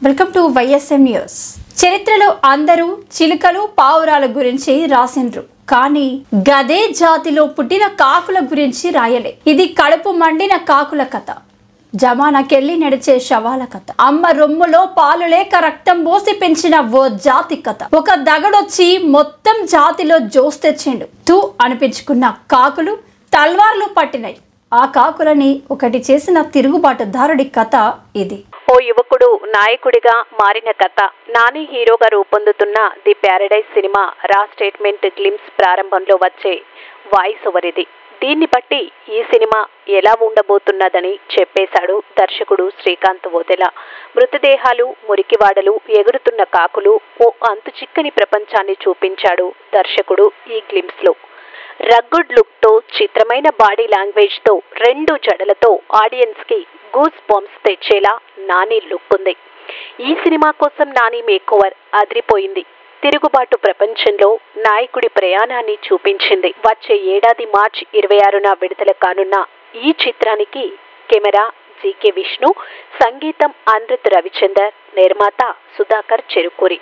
Welcome to YSM news. చరిత్రలో అందరూ చిలుకలు పావురాల గురించి రాసిండ్రు, కానీ గదే జాతిలో పుట్టిన కాకుల గురించి రాయలే. ఇది కడుపు మండిన కాకుల కథ, జమానాకెళ్ళి నడిచే శవాల కథ, అమ్మ రొమ్ములో పాలు లేక రక్తం పోసి పెంచిన ఓ జాతి కథ. ఒక దగడొచ్చి మొత్తం జాతిలో జోస్ తెచ్చిండు. తూ అనిపించుకున్న కాకులు తల్వార్లు పట్టినాయి. ఆ కాకులని ఒకటి చేసిన తిరుగుబాటుదారుడి కథ ఇది. ఓ యువకుడు నాయకుడిగా మారిన కథ. నాని హీరోగా రూపొందుతున్న ది ప్యారడైజ్ సినిమా రా స్టేట్మెంట్ గ్లిమ్స్ ప్రారంభంలో వచ్చే వాయిస్ ఓవర్ ఇది. దీన్ని బట్టి ఈ సినిమా ఎలా ఉండబోతున్నదని చెప్పేశాడు దర్శకుడు శ్రీకాంత్ వోదెల. మృతదేహాలు, మురికివాడలు, ఎగురుతున్న కాకులు, ఓ అంతు చిక్కని ప్రపంచాన్ని చూపించాడు దర్శకుడు ఈ గ్లిమ్స్ లో. రగ్గుడ్ లుక్ తో, చిత్రమైన బాడీ లాంగ్వేజ్ తో, రెండు జడలతో ఆడియన్స్ కి గూస్ బాంబ్స్ తెచ్చేలా నాని లుక్ ఉంది. ఈ సినిమా కోసం నాని మేకోవర్ అదిరిపోయింది. తిరుగుబాటు ప్రపంచంలో నాయకుడి ప్రయాణాన్ని చూపించింది. వచ్చే ఏడాది మార్చి 26న విడుదల కానున్న ఈ చిత్రానికి కెమెరా జీకే విష్ణు, సంగీతం అనిరుద్ రవిచందర్, నిర్మాత సుధాకర్ చెరుకూరి.